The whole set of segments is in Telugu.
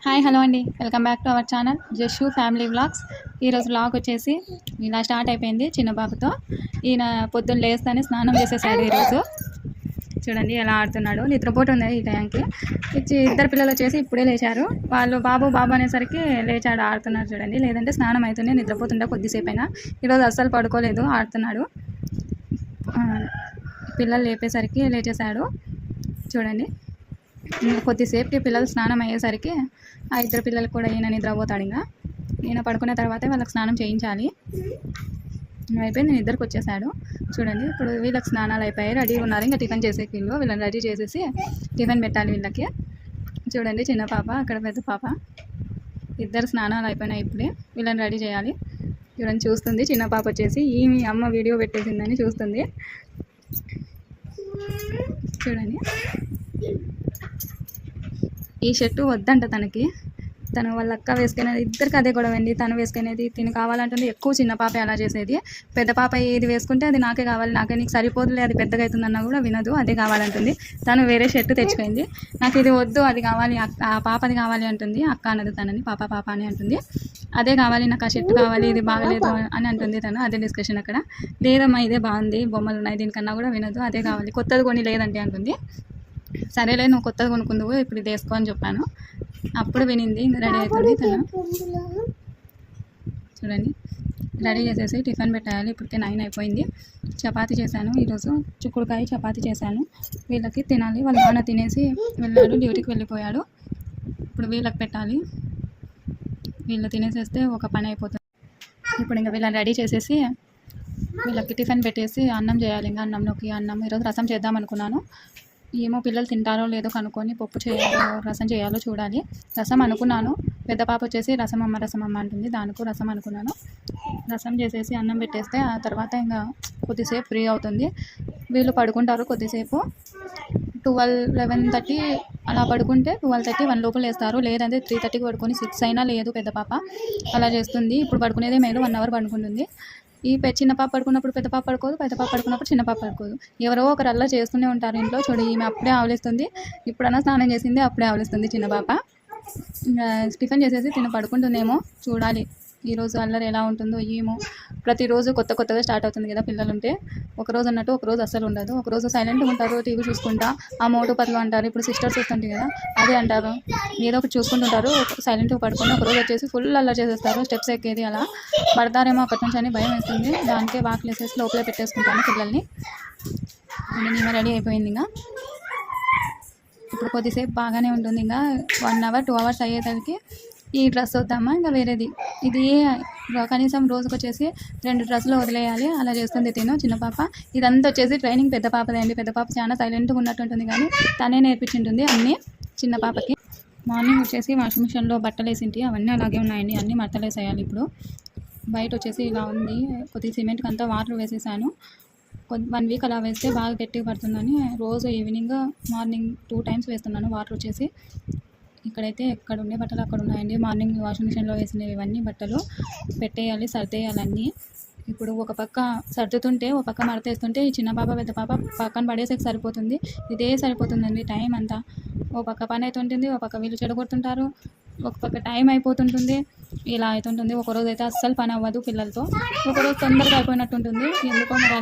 హాయ్ హలో అండి, welcome back to our channel జషు family vlogs. ఈరోజు వ్లాగ్ వచ్చేసి ఇలా స్టార్ట్ అయిపోయింది చిన్న బాబుతో. ఈయన పొద్దున్న లేస్తానే స్నానం చేసేసాడు. ఈరోజు చూడండి ఎలా ఆడుతున్నాడు. నిద్రపోటు ఉంది ఈ టైంకి. ఇద్దరు పిల్లలు వచ్చేసి ఇప్పుడే లేచారు. వాళ్ళు బాబు అనేసరికి లేచాడు, ఆడుతున్నారు చూడండి. లేదంటే స్నానం అవుతుండే నిద్రపోతుండే కొద్దిసేపు అయినా. ఈరోజు అస్సలు పడుకోలేదు, ఆడుతున్నాడు. పిల్లలు లేపేసరికి లేచేశాడు చూడండి. కొద్దిసేపుకి పిల్లలు స్నానం అయ్యేసరికి ఆ ఇద్దరు పిల్లలు కూడా ఈయన నిద్రపోతాడు. ఇంకా ఈయన పడుకున్న తర్వాతే వాళ్ళకి స్నానం చేయించాలి. అయిపోయింది, నేను ఇద్దరికి వచ్చేసాడు చూడండి. ఇప్పుడు వీళ్ళకి స్నానాలు అయిపోయాయి, రెడీ ఉన్నారు. ఇంకా టిఫిన్ చేసే వీళ్ళని రెడీ చేసేసి టిఫిన్ పెట్టాలి వీళ్ళకి. చూడండి చిన్న పాప, అక్కడ పెద్ద పాప, ఇద్దరు స్నానాలు అయిపోయినాయి. ఇప్పుడే వీళ్ళని రెడీ చేయాలి. చూడండి చూస్తుంది చిన్న పాప వచ్చేసి ఈమె అమ్మ వీడియో పెట్టేసిందని చూస్తుంది చూడండి. ఈ షర్టు వద్దంట తను వాళ్ళ అక్క వేసుకునేది. ఇద్దరికి అదే గొడవ అండి. తను వేసుకునేది తిని కావాలంటుంది. ఎక్కువ చిన్న పాప అలా చేసేది. పెద్ద పాప ఏది వేసుకుంటే అది నాకే కావాలి, నాకే నీకు సరిపోదులే, అది పెద్దగా అవుతుందన్నా కూడా వినదు, అదే కావాలంటుంది. తను వేరే షర్టు తెచ్చుకుంది. నాకు ఇది వద్దు, అది కావాలి, ఆ పాపది కావాలి అంటుంది. అక్క అన్నది తనని, పాప అని అంటుంది. అదే కావాలి, నాకు ఆ షర్టు కావాలి, ఇది బాగలేదు అని అంటుంది తను. అదే డిస్కషన్ అక్కడ. లేదమ్మా ఇదే బాగుంది, బొమ్మలు ఉన్నాయి, దీనికన్నా కూడా వినదు, అదే కావాలి, కొత్తది కొని లేదంటే అంటుంది. సరేలే నువ్వు కొత్తది కొనుక్కుందువు, ఇప్పుడు ఇది వేసుకో అని చెప్పాను. అప్పుడు వినింది. ఇంకా రెడీ అవుతుంది తను చూడండి. రెడీ చేసేసి టిఫిన్ పెట్టాలి. ఇప్పటికే 9 అయిపోయింది. చపాతీ చేశాను ఈరోజు, చిక్కుడుకాయ చపాతీ చేశాను. వీళ్ళకి తినాలి. వాళ్ళ నాన్న తినేసి వెళ్ళాడు, డ్యూటీకి వెళ్ళిపోయాడు. ఇప్పుడు వీళ్ళకి పెట్టాలి. వీళ్ళు తినేసేస్తే ఒక పని అయిపోతుంది. ఇప్పుడు ఇంకా వీళ్ళని రెడీ చేసేసి వీళ్ళకి టిఫిన్ పెట్టేసి అన్నం చేయాలి. ఇంకా అన్నంలోకి ఈరోజు రసం చేద్దాం అనుకున్నాను. ఏమో పిల్లలు తింటారో లేదో కనుక్కొని పప్పు చేయాలో రసం చేయాలో చూడాలి. రసం అనుకున్నాను. పెద్ద పాప వచ్చేసి రసం అమ్మ అంటుంది, దానికి రసం అనుకున్నాను. రసం చేసేసి అన్నం పెట్టేస్తే ఆ తర్వాత ఇంకా కొద్దిసేపు ఫ్రీ అవుతుంది. వీళ్ళు పడుకుంటారు కొద్దిసేపు. 11:30 అలా పడుకుంటే 12:30 1 లోపల వేస్తారు. లేదంటే 3:30కి పడుకొని 6 అయినా లేదు పెద్ద పాప అలా చేస్తుంది. ఇప్పుడు పడుకునేదే మేలు, 1 అవర్ పడుకుంటుంది. ఈ చిన్న పాప పడుకున్నప్పుడు పెద్ద పాప పడుకోదు, పెద్ద పాప పడుకున్నప్పుడు చిన్న పాప పడుకోదు. ఎవరో ఒకరు అలా చేస్తూనే ఉంటారు ఇంట్లో. చూడు ఈమె అప్పుడే ఆవలిస్తుంది, ఇప్పుడన్నా స్నానం చేసింది, అప్పుడే ఆవలిస్తుంది చిన్న పాప. ఇంకా టిఫిన్ చేసేసి తిన పడుకుంటుందేమో చూడాలి. ఈరోజు అల్లరి ఎలా ఉంటుందో ఏమో. ప్రతిరోజు కొత్తగా స్టార్ట్ అవుతుంది కదా పిల్లలుంటే. ఒకరోజు అన్నట్టు ఒకరోజు అస్సలు ఉండదు. ఒకరోజు సైలెంట్గా ఉంటారు, టీవీ చూసుకుంటా, ఆ మోటు పదులు అంటారు. ఇప్పుడు సిస్టర్స్ వస్తుంటాయి కదా, అదే అంటారు. ఏదో ఒకటి చూసుకుంటుంటారు, సైలెంట్గా పడుకొని. ఒకరోజు వచ్చేసి ఫుల్ అల్లరి చేసేస్తారు. స్టెప్స్ ఎక్కేది అలా పడతారేమో అక్కడి నుంచి అని భయం వేస్తుంది. దానికే వాకిలు వేసేసి లోపలే పెట్టేసుకుంటాను పిల్లల్ని. నేను రెడీ అయిపోయింది. ఇంకా ఇప్పుడు కొద్దిసేపు బాగానే ఉంటుంది. ఇంకా 1 అవర్ 2 అవర్స్ అయ్యేసరికి ఈ డ్రెస్ వద్దామా ఇంకా వేరేది. ఇది కనీసం రోజుకి వచ్చేసి 2 డ్రెస్సులు వదిలేయాలి, అలా చేస్తుంది తిను చిన్న పాప. ఇదంతా వచ్చేసి ట్రైనింగ్ పెద్ద పాపదే అండి. పెద్ద పాప చాలా సైలెంట్గా ఉన్నట్టుంటుంది, కానీ తనే నేర్పించింటుంది అన్నీ చిన్న పాపకి. మార్నింగ్ వచ్చేసి వాషింగ్ మిషన్లో బట్టలు వేసింటి, అవన్నీ అలాగే ఉన్నాయండి. అన్నీ మడతలేసేయాలి. ఇప్పుడు బయట వచ్చేసి ఇలా ఉంది. కొద్దిగా సిమెంట్కి అంతా వాటర్ వేసేసాను. 1 వీక్ అలా వేస్తే బాగా గట్టిగా పడుతుందని రోజు ఈవినింగ్ మార్నింగ్ 2 టైమ్స్ వేస్తున్నాను వాటర్ వచ్చేసి. ఇక్కడైతే ఎక్కడ ఉండే బట్టలు అక్కడ ఉన్నాయండి. మార్నింగ్ వాషింగ్ మిషన్లో వేసినవి ఇవన్నీ బట్టలు పెట్టేయాలి, సర్దేయాలన్నీ. ఇప్పుడు ఒక పక్క సర్దుతుంటే ఒక పక్క మడతేస్తుంటే ఈ చిన్న పాప పెద్ద పాప పక్కన పడేసేకి సరిపోతుంది. ఇదే సరిపోతుందండి టైం అంతా. ఒక పక్క పని అవుతుంటుంది, ఒక పక్క వీళ్ళు చెడగొడుతుంటారు, ఒక పక్క టైం అయిపోతుంటుంది, ఇలా అవుతుంటుంది. ఒకరోజు అయితే అస్సలు పని అవ్వదు పిల్లలతో, ఒకరోజు తొందరగా అయిపోయినట్టుంటుంది. ఎందుకో మరి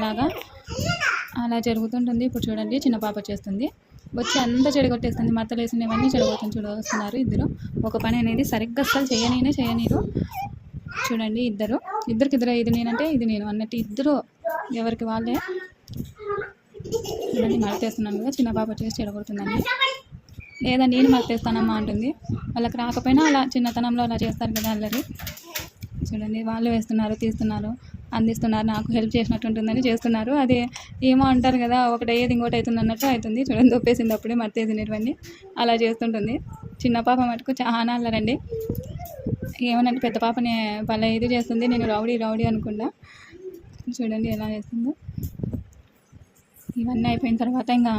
అలా జరుగుతుంటుంది. ఇప్పుడు చూడండి చిన్న పాప చేస్తుంది, వచ్చి అంతా చెడగొట్టేస్తుంది. మడతలు వేసినవన్నీ చెడగొట్టుని చూడవస్తున్నారు ఇద్దరు. ఒక పని అనేది సరిగ్గా అస్సలు చేయనీరు. చూడండి ఇద్దరికి ఇది నేనంటే ఇది నేను అన్నట్టు ఇద్దరు ఎవరికి వాళ్ళే. చూడండి మడతేస్తున్నాను కదా, చిన్న పాప వచ్చేసి చెడగొడుతుందండి. లేదా నేను మడతేస్తానమ్మా అంటుంది. వాళ్ళకి రాకపోయినా అలా చిన్నతనంలో అలా చేస్తారు కదా అల్లరి. చూడండి వాళ్ళు వేస్తున్నారు, తీస్తున్నారు, అందిస్తున్నారు, నాకు హెల్ప్ చేసినట్టు ఉంటుందని చేస్తున్నారు. అది ఏమో అంటారు కదా, ఒకటి అయ్యేది ఇంకోటి అవుతుంది అన్నట్టు అవుతుంది. చూడండి దొప్పేసింది అప్పుడే మర్తేసినటువంటి అలా చేస్తుంటుంది. చిన్న పాప మటుకు చాలా అల్లరండి. ఏమనంటే పెద్ద పాపని భలే ఇది చేస్తుంది. నేను రౌడీ అనుకుంటా. చూడండి ఎలా చేస్తుందో. ఇవన్నీ అయిపోయిన తర్వాత ఇంకా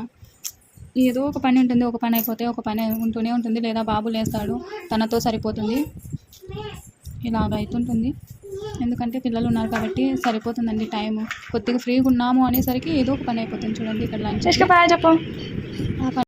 ఏదో ఒక పని ఉంటుంది. ఒక పని అయిపోతే ఒక పని ఉంటూనే ఉంటుంది. లేదా బాబు లేస్తాడు, తనతో సరిపోతుంది. ఇలాగ అవుతుంటుంది. ఎందుకంటే పిల్లలు ఉన్నారు కాబట్టి సరిపోతుందండి టైము. కొద్దిగా ఫ్రీగా ఉన్నాము అనేసరికి ఏదో ఒక పని అయిపోతుంది. చూడండి ఇక్కడ లంచ్ చెప్పు.